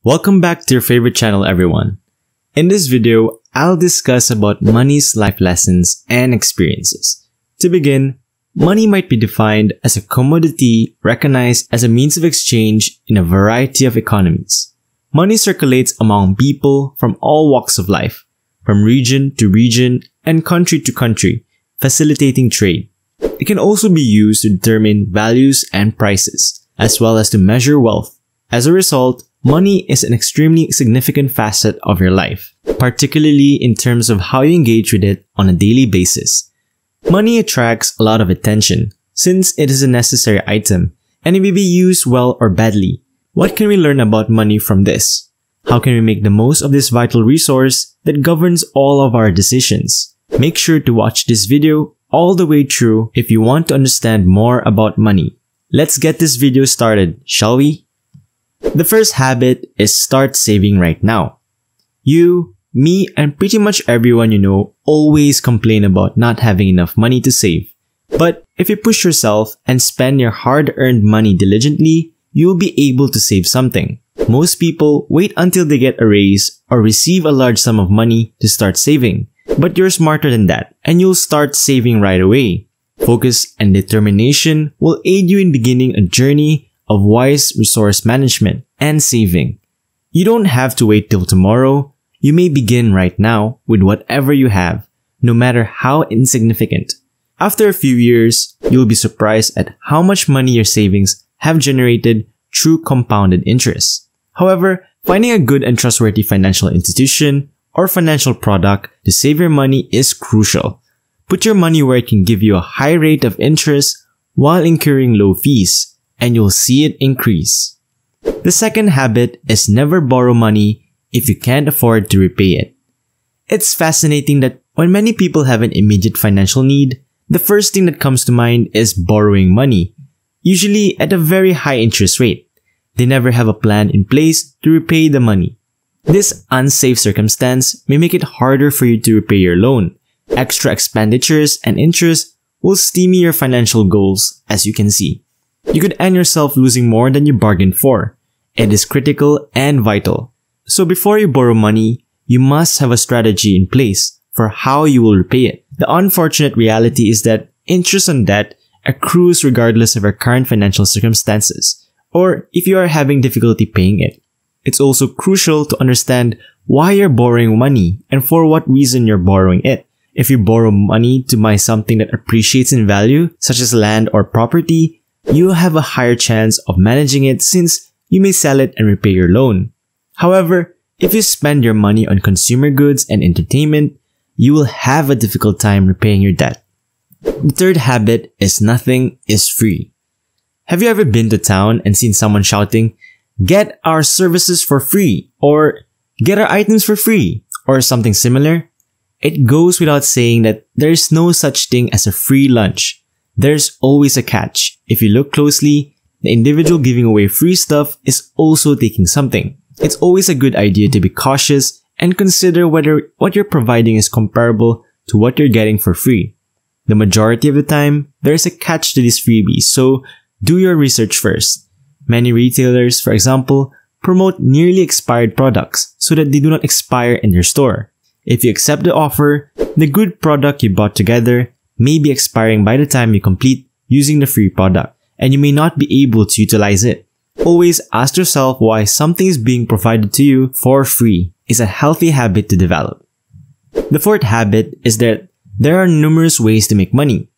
Welcome back to your favorite channel, everyone. In this video, I'll discuss about money's life lessons and experiences. To begin, money might be defined as a commodity recognized as a means of exchange in a variety of economies. Money circulates among people from all walks of life, from region to region and country to country, facilitating trade. It can also be used to determine values and prices, as well as to measure wealth. As a result, money is an extremely significant facet of your life, particularly in terms of how you engage with it on a daily basis. Money attracts a lot of attention, since it is a necessary item, and it may be used well or badly. What can we learn about money from this? How can we make the most of this vital resource that governs all of our decisions? Make sure to watch this video all the way through if you want to understand more about money. Let's get this video started, shall we? The first habit is start saving right now. You, me, and pretty much everyone you know always complain about not having enough money to save. But if you push yourself and spend your hard-earned money diligently, you'll be able to save something. Most people wait until they get a raise or receive a large sum of money to start saving. But you're smarter than that, and you'll start saving right away. Focus and determination will aid you in beginning a journey of wise resource management and saving. You don't have to wait till tomorrow. You may begin right now with whatever you have, no matter how insignificant. After a few years, you'll be surprised at how much money your savings have generated through compounded interest. However, finding a good and trustworthy financial institution or financial product to save your money is crucial. Put your money where it can give you a high rate of interest while incurring low fees, and you'll see it increase. The second habit is never borrow money if you can't afford to repay it. It's fascinating that when many people have an immediate financial need, the first thing that comes to mind is borrowing money, usually at a very high interest rate. They never have a plan in place to repay the money. This unsafe circumstance may make it harder for you to repay your loan. Extra expenditures and interest will stymie your financial goals, as you can see. You could end yourself losing more than you bargained for. It is critical and vital. So before you borrow money, you must have a strategy in place for how you will repay it. The unfortunate reality is that interest on debt accrues regardless of your current financial circumstances, or if you are having difficulty paying it. It's also crucial to understand why you're borrowing money and for what reason you're borrowing it. If you borrow money to buy something that appreciates in value, such as land or property, you'll have a higher chance of managing it since you may sell it and repay your loan. However, if you spend your money on consumer goods and entertainment, you will have a difficult time repaying your debt. The third habit is nothing is free. Have you ever been to town and seen someone shouting, "Get our services for free," or "Get our items for free," or something similar? It goes without saying that there is no such thing as a free lunch. There's always a catch. If you look closely, the individual giving away free stuff is also taking something. It's always a good idea to be cautious and consider whether what you're providing is comparable to what you're getting for free. The majority of the time, there is a catch to these freebies, so do your research first. Many retailers, for example, promote nearly expired products so that they do not expire in their store. If you accept the offer, the good product you bought together may be expiring by the time you complete using the free product, and you may not be able to utilize it. Always ask yourself why something is being provided to you for free is a healthy habit to develop. The fourth habit is that there are numerous ways to make money.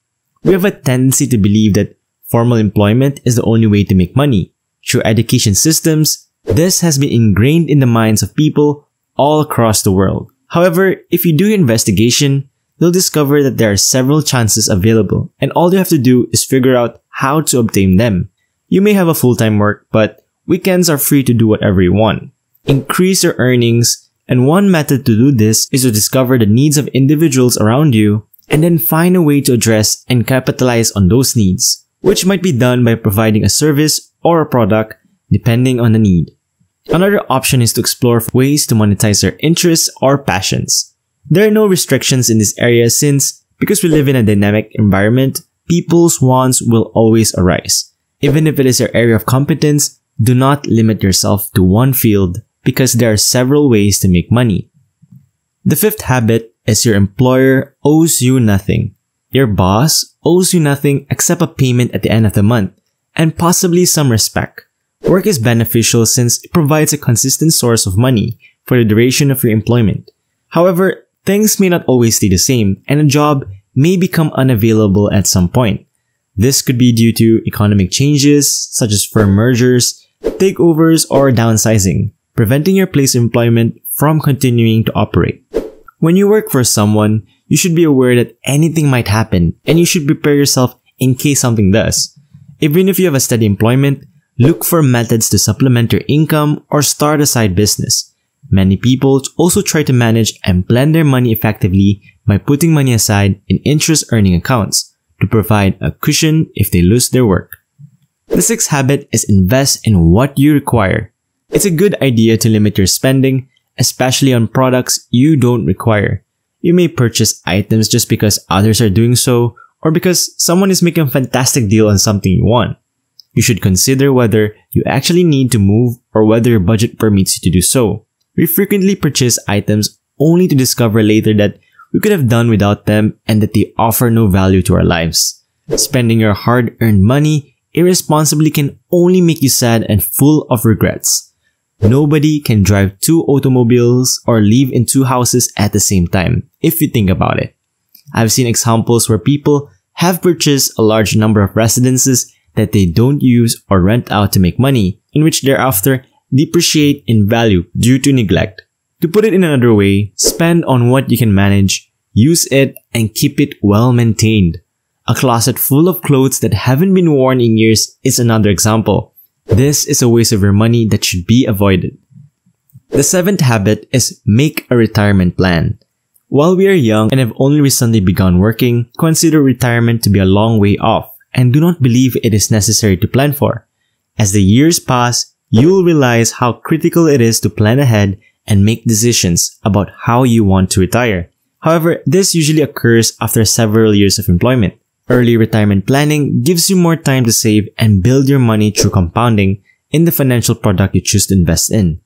We have a tendency to believe that formal employment is the only way to make money. Through education systems, this has been ingrained in the minds of people all across the world. However, if you do investigation, you'll discover that there are several chances available, and all you have to do is figure out how to obtain them. You may have a full-time work, but weekends are free to do whatever you want. Increase your earnings, and one method to do this is to discover the needs of individuals around you, and then find a way to address and capitalize on those needs, which might be done by providing a service or a product, depending on the need. Another option is to explore ways to monetize their interests or passions. There are no restrictions in this area since, because we live in a dynamic environment, people's wants will always arise. Even if it is your area of competence, do not limit yourself to one field because there are several ways to make money. The fifth habit is your employer owes you nothing. Your boss owes you nothing except a payment at the end of the month, and possibly some respect. Work is beneficial since it provides a consistent source of money for the duration of your employment. However, things may not always stay the same, and a job may become unavailable at some point. This could be due to economic changes, such as firm mergers, takeovers, or downsizing, preventing your place of employment from continuing to operate. When you work for someone, you should be aware that anything might happen, and you should prepare yourself in case something does. Even if you have a steady employment, look for methods to supplement your income or start a side business. Many people also try to manage and plan their money effectively by putting money aside in interest-earning accounts to provide a cushion if they lose their work. The sixth habit is invest in what you require. It's a good idea to limit your spending, especially on products you don't require. You may purchase items just because others are doing so, or because someone is making a fantastic deal on something you want. You should consider whether you actually need to move or whether your budget permits you to do so. We frequently purchase items only to discover later that we could have done without them and that they offer no value to our lives. Spending your hard-earned money irresponsibly can only make you sad and full of regrets. Nobody can drive 2 automobiles or live in 2 houses at the same time, if you think about it. I've seen examples where people have purchased a large number of residences that they don't use or rent out to make money, in which thereafter depreciate in value due to neglect. To put it in another way, spend on what you can manage, use it, and keep it well maintained. A closet full of clothes that haven't been worn in years is another example. This is a waste of your money that should be avoided. The seventh habit is make a retirement plan. While we are young and have only recently begun working, consider retirement to be a long way off and do not believe it is necessary to plan for. As the years pass, you will realize how critical it is to plan ahead and make decisions about how you want to retire. However, this usually occurs after several years of employment. Early retirement planning gives you more time to save and build your money through compounding in the financial product you choose to invest in.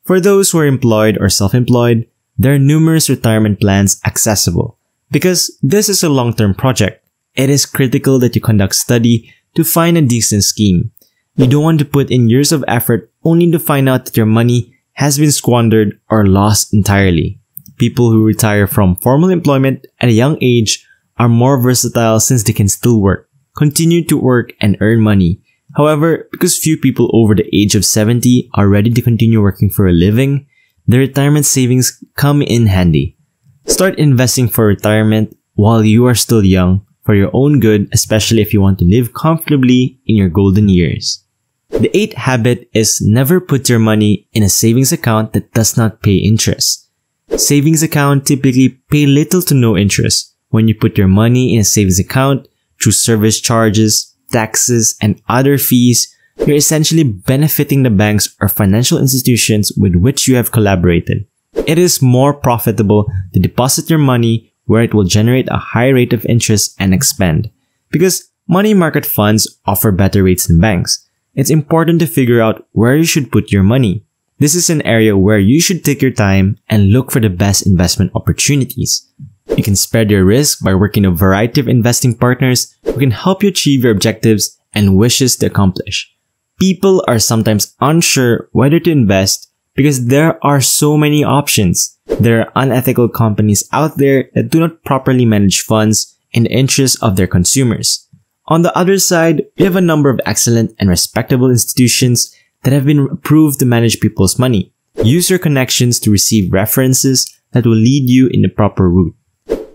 For those who are employed or self-employed, there are numerous retirement plans accessible. Because this is a long-term project, it is critical that you conduct study to find a decent scheme. You don't want to put in years of effort only to find out that your money has been squandered or lost entirely. People who retire from formal employment at a young age are more versatile since they can still work, continue to work, and earn money. However, because few people over the age of 70 are ready to continue working for a living, the retirement savings come in handy. Start investing for retirement while you are still young for your own good, especially if you want to live comfortably in your golden years. The eighth habit is never put your money in a savings account that does not pay interest. Savings accounts typically pay little to no interest. When you put your money in a savings account through service charges, taxes, and other fees, you're essentially benefiting the banks or financial institutions with which you have collaborated. It is more profitable to deposit your money where it will generate a high rate of interest and expand. Because money market funds offer better rates than banks, it's important to figure out where you should put your money. This is an area where you should take your time and look for the best investment opportunities. You can spread your risk by working with a variety of investing partners who can help you achieve your objectives and wishes to accomplish. People are sometimes unsure whether to invest because there are so many options. There are unethical companies out there that do not properly manage funds in the interest of their consumers. On the other side, we have a number of excellent and respectable institutions that have been approved to manage people's money. Use your connections to receive references that will lead you in the proper route.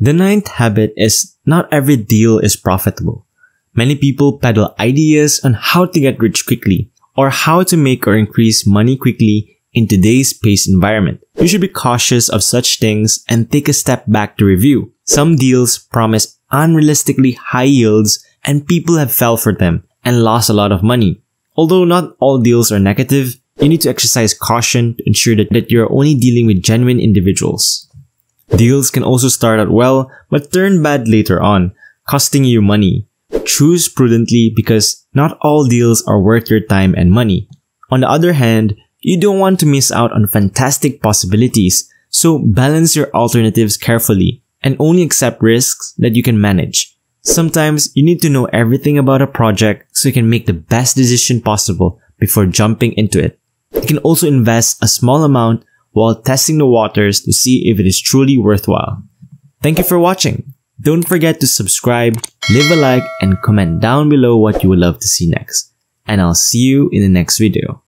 The ninth habit is not every deal is profitable. Many people peddle ideas on how to get rich quickly or how to make or increase money quickly in today's paced environment. You should be cautious of such things and take a step back to review. Some deals promise unrealistically high yields and people have fell for them and lost a lot of money. Although not all deals are negative, you need to exercise caution to ensure that you're only dealing with genuine individuals. Deals can also start out well but turn bad later on, costing you money. Choose prudently because not all deals are worth your time and money. On the other hand, You don't want to miss out on fantastic possibilities, so balance your alternatives carefully and only accept risks that you can manage. Sometimes you need to know everything about a project so you can make the best decision possible before jumping into it. You can also invest a small amount while testing the waters to see if it is truly worthwhile. Thank you for watching. Don't forget to subscribe, leave a like, and comment down below what you would love to see next. And I'll see you in the next video.